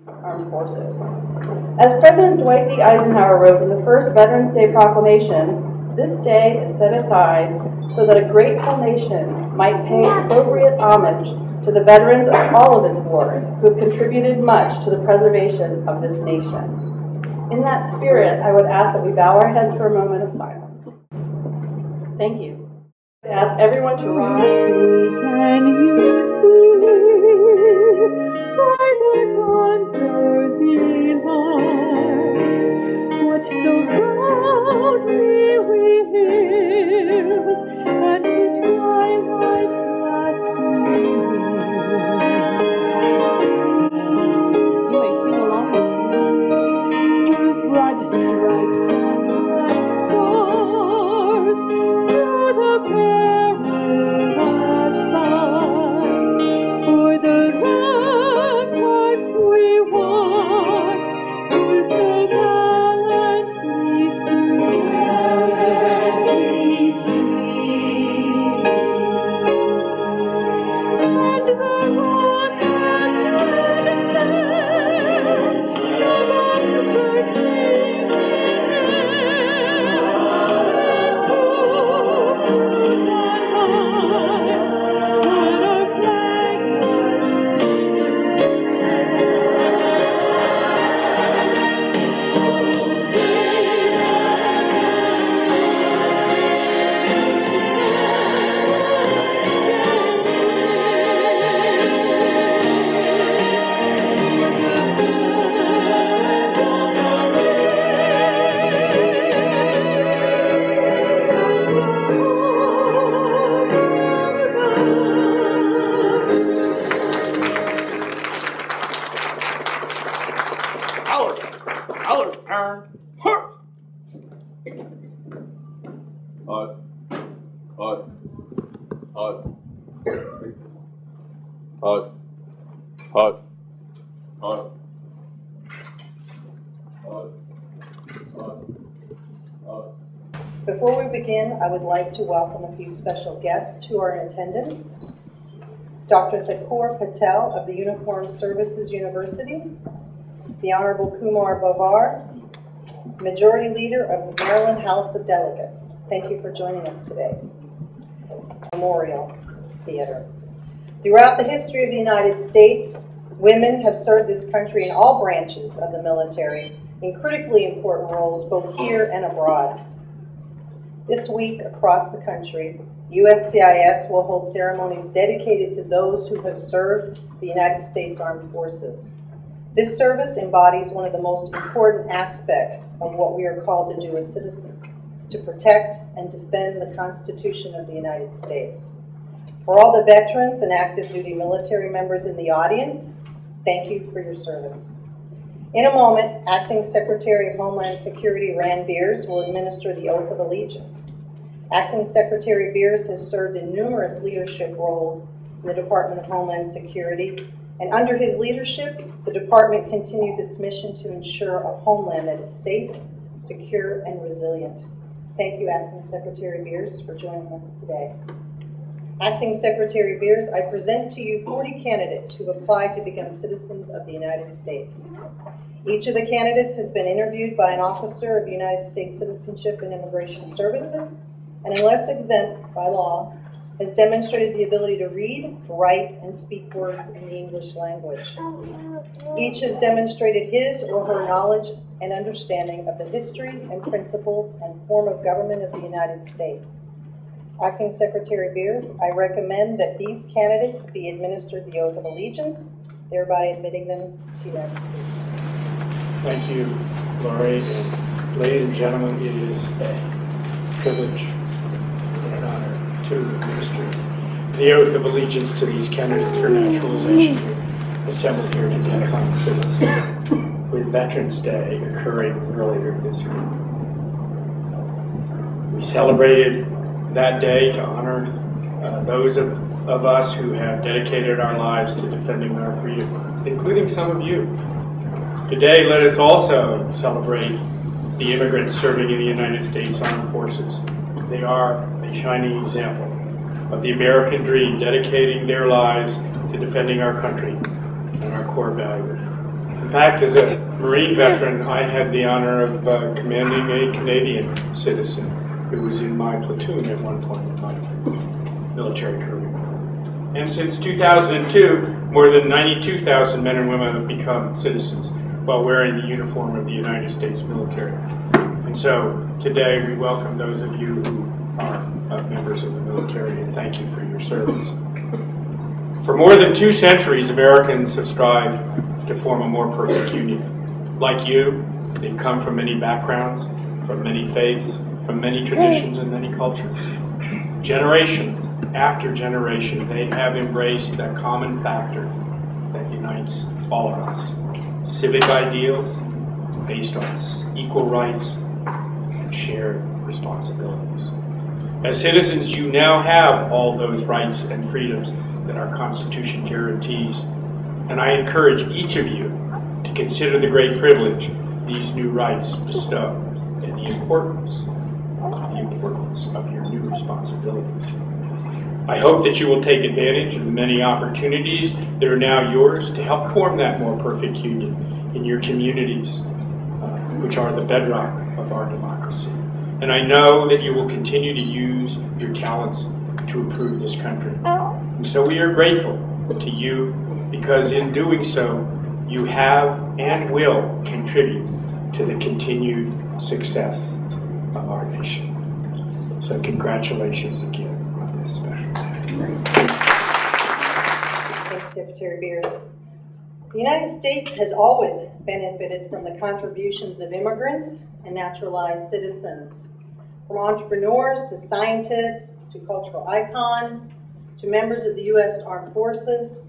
Armed Forces. As President Dwight D. Eisenhower wrote in the first Veterans Day proclamation, this day is set aside so that a grateful nation might pay appropriate homage to the veterans of all of its wars who have contributed much to the preservation of this nation. In that spirit, I would ask that we bow our heads for a moment of silence. Thank you. I ask everyone to rise. Can you see by the dawn's early light what so proudly we hailed at the twilight's last gleaming? You may sing along with me. Whose broad stripes and bright stars through the perilous fight o'er the ramparts we watched, who so gallantly and the rocket and the bombs bursting Before we begin, I would like to welcome a few special guests who are in attendance. Dr. Thakur Patel of the Uniformed Services University, the Honorable Kumar Bavar, Majority Leader of the Maryland House of Delegates. Thank you for joining us today. Memorial Theater. Throughout the history of the United States, women have served this country in all branches of the military in critically important roles both here and abroad. This week, across the country, USCIS will hold ceremonies dedicated to those who have served the United States Armed Forces. This service embodies one of the most important aspects of what we are called to do as citizens, to protect and defend the Constitution of the United States. For all the veterans and active duty military members in the audience, thank you for your service. In a moment, Acting Secretary of Homeland Security Rand Beers will administer the Oath of Allegiance. Acting Secretary Beers has served in numerous leadership roles in the Department of Homeland Security, and under his leadership, the department continues its mission to ensure a homeland that is safe, secure, and resilient. Thank you, Acting Secretary Beers, for joining us today. Acting Secretary Beers, I present to you 40 candidates who applied to become citizens of the United States. Each of the candidates has been interviewed by an officer of the United States Citizenship and Immigration Services, and unless exempt by law, has demonstrated the ability to read, write, and speak words in the English language. Each has demonstrated his or her knowledge and understanding of the history and principles and form of government of the United States. Acting Secretary Beers, I recommend that these candidates be administered the Oath of Allegiance, thereby admitting them to the United States. Thank you, Lori, and ladies and gentlemen, it is a privilege and an honor to administer the Oath of Allegiance to these candidates for naturalization assembled here today on citizens, with Veterans Day occurring earlier this week. We celebrated that day to honor those of us who have dedicated our lives to defending our freedom, including some of you. Today, let us also celebrate the immigrants serving in the United States Armed Forces. They are a shining example of the American dream, dedicating their lives to defending our country and our core values. In fact, as a Marine veteran, I had the honor of commanding a Canadian citizen who was in my platoon at one point in my military career. And since 2002, more than 92,000 men and women have become citizens while wearing the uniform of the United States military. And so today we welcome those of you who are members of the military and thank you for your service. For more than 2 centuries, Americans have strived to form a more perfect union. Like you, they've come from many backgrounds, from many faiths, from many traditions and many cultures. Generation after generation, they have embraced that common factor that unites all of us. Civic ideals based on equal rights and shared responsibilities. As citizens, you now have all those rights and freedoms that our Constitution guarantees, and I encourage each of you to consider the great privilege these new rights bestow and the importance of your new responsibilities. I hope that you will take advantage of the many opportunities that are now yours to help form that more perfect union in your communities, which are the bedrock of our democracy. And I know that you will continue to use your talents to improve this country. And so we are grateful to you because in doing so, you have and will contribute to the continued success of our nation. So congratulations again on this special day. Thanks, Secretary Beers. The United States has always benefited from the contributions of immigrants and naturalized citizens. From entrepreneurs to scientists to cultural icons to members of the U.S. Armed Forces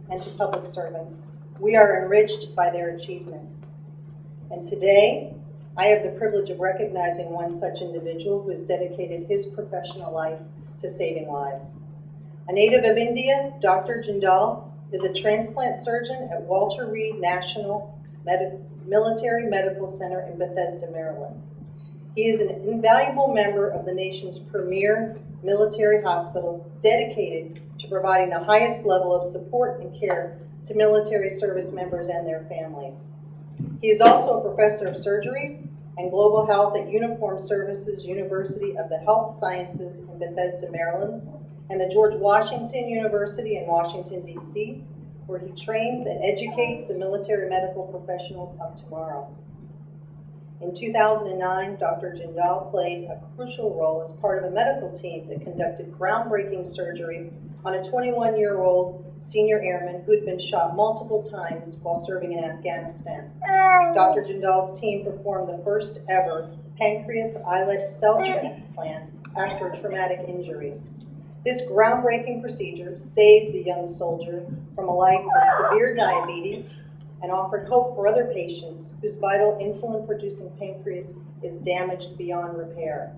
and to public servants. We are enriched by their achievements. And today, I have the privilege of recognizing one such individual who has dedicated his professional life to saving lives. A native of India, Dr. Jindal is a transplant surgeon at Walter Reed National Military Medical Center in Bethesda, Maryland. He is an invaluable member of the nation's premier military hospital dedicated to providing the highest level of support and care to military service members and their families. He is also a professor of surgery and global health at Uniformed Services University of the Health Sciences in Bethesda, Maryland, and the George Washington University in Washington, D.C., where he trains and educates the military medical professionals of tomorrow. In 2009, Dr. Jindal played a crucial role as part of a medical team that conducted groundbreaking surgery on a 21-year-old senior airman who had been shot multiple times while serving in Afghanistan. Dr. Jindal's team performed the first ever pancreas islet cell transplant after a traumatic injury. This groundbreaking procedure saved the young soldier from a life of severe diabetes and offered hope for other patients whose vital insulin-producing pancreas is damaged beyond repair.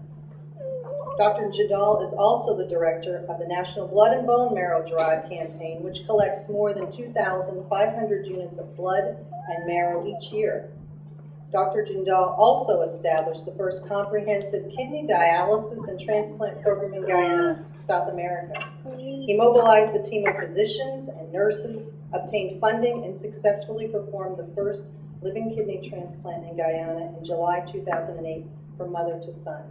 Dr. Jindal is also the director of the National Blood and Bone Marrow Drive campaign, which collects more than 2,500 units of blood and marrow each year. Dr. Jindal also established the first comprehensive kidney dialysis and transplant program in Guyana, South America. He mobilized a team of physicians and nurses, obtained funding, and successfully performed the first living kidney transplant in Guyana in July 2008 from mother to son.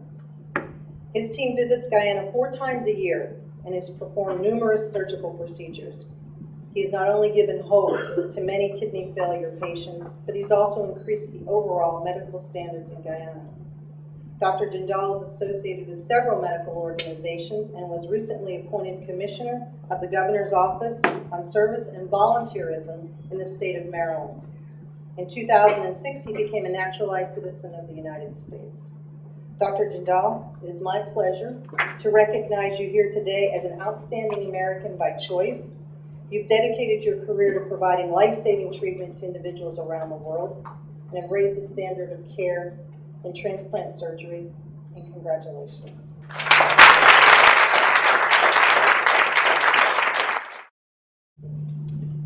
His team visits Guyana 4 times a year and has performed numerous surgical procedures. He's not only given hope to many kidney failure patients, but he's also increased the overall medical standards in Guyana. Dr. Jindal is associated with several medical organizations and was recently appointed Commissioner of the Governor's Office on Service and Volunteerism in the state of Maryland. In 2006, he became a naturalized citizen of the United States. Dr. Jindal, it is my pleasure to recognize you here today as an outstanding American by choice. You've dedicated your career to providing life-saving treatment to individuals around the world and have raised the standard of care in transplant surgery, and congratulations.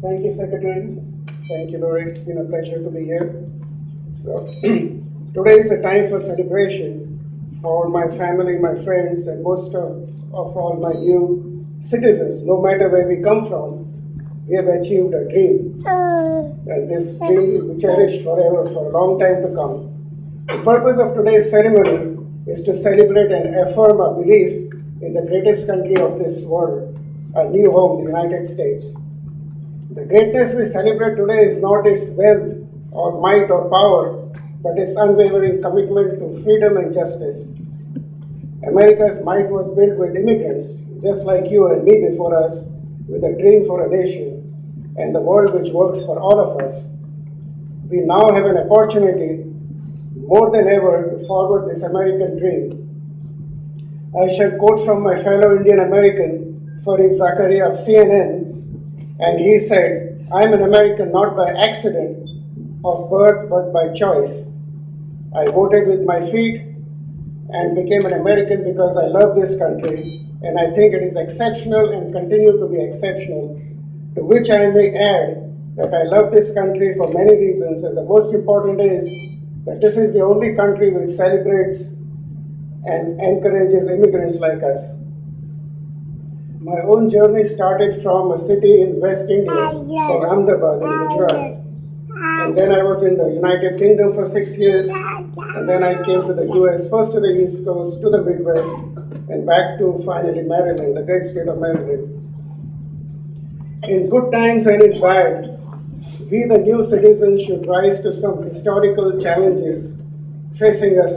Thank you, Secretary. Thank you, Lori. It's been a pleasure to be here. So, today is a time for celebration for my family, my friends, and most of all my new citizens. No matter where we come from, we have achieved a dream. And this dream will be cherished forever for a long time to come. The purpose of today's ceremony is to celebrate and affirm our belief in the greatest country of this world, our new home, the United States. The greatness we celebrate today is not its wealth or might or power, but its unwavering commitment to freedom and justice. America's might was built with immigrants, just like you and me before us, with a dream for a nation and the world which works for all of us. We now have an opportunity, more than ever, to forward this American dream. I shall quote from my fellow Indian American, Farid Zakaria of CNN, and he said, "I'm an American not by accident of birth, but by choice. I voted with my feet and became an American because I love this country, and I think it is exceptional and continue to be exceptional, to which I may add that I love this country for many reasons, and the most important is that this is the only country which celebrates and encourages immigrants like us." My own journey started from a city in West India called Ahmedabad in Gujarat. And then I was in the United Kingdom for 6 years, and then I came to the US, first to the East Coast, to the Midwest, and back to finally Maryland, the great state of Maryland. In good times and in bad, we the new citizens should rise to some historical challenges facing us,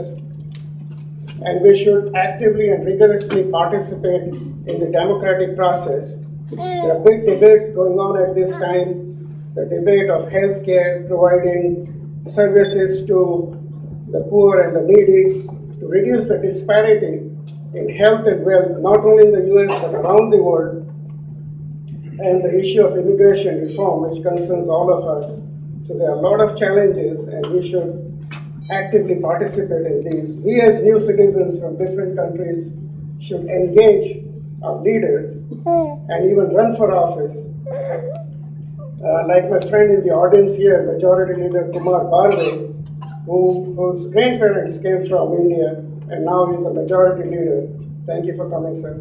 and we should actively and rigorously participate in the democratic process. There are big debates going on at this time. The debate of healthcare, providing services to the poor and the needy, to reduce the disparity in health and wealth, not only in the US but around the world, and the issue of immigration reform, which concerns all of us. So there are a lot of challenges, and we should actively participate in these. We as new citizens from different countries should engage our leaders and even run for office. Like my friend in the audience here, Majority Leader Kumar Barve, whose grandparents came from India, and now he's a majority leader. Thank you for coming, sir.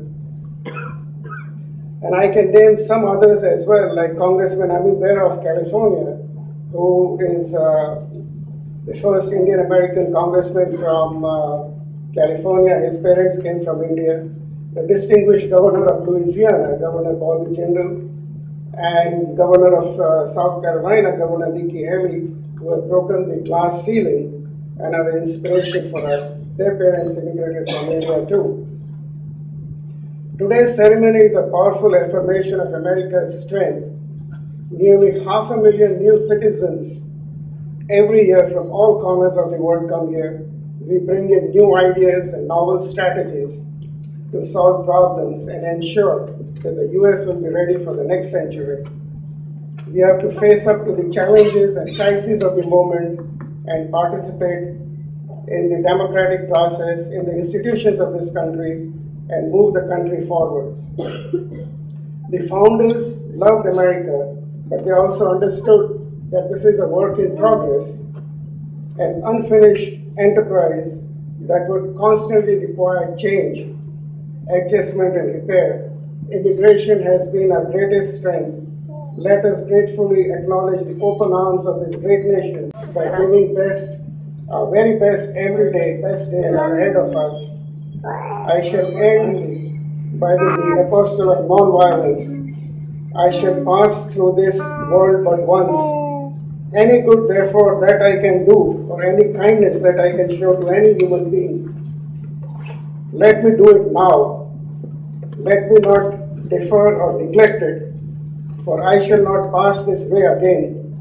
And I can name some others as well, like Congressman Amit Bera of California, who is the first Indian American congressman from California. His parents came from India. The distinguished governor of Louisiana, Governor Bobby Jindal, and Governor of South Carolina, Governor Nikki Haley, who have broken the glass ceiling and are an inspiration for us. Their parents immigrated from India too. Today's ceremony is a powerful affirmation of America's strength. Nearly 500,000 new citizens every year from all corners of the world come here. We bring in new ideas and novel strategies to solve problems and ensure that the US will be ready for the next century. We have to face up to the challenges and crises of the moment and participate in the democratic process, in the institutions of this country, and move the country forwards. The founders loved America, but they also understood that this is a work in progress, an unfinished enterprise that would constantly require change, adjustment, and repair. Immigration has been our greatest strength. Let us gratefully acknowledge the open arms of this great nation by giving our very best every day. Best days are ahead of us. I shall end by this apostle of non-violence. I shall pass through this world but once. Any good, therefore, that I can do, or any kindness that I can show to any human being, let me do it now. Let me not defer or neglect it, for I shall not pass this way again.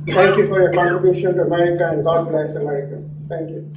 Thank you for your contribution to America, and God bless America. Thank you.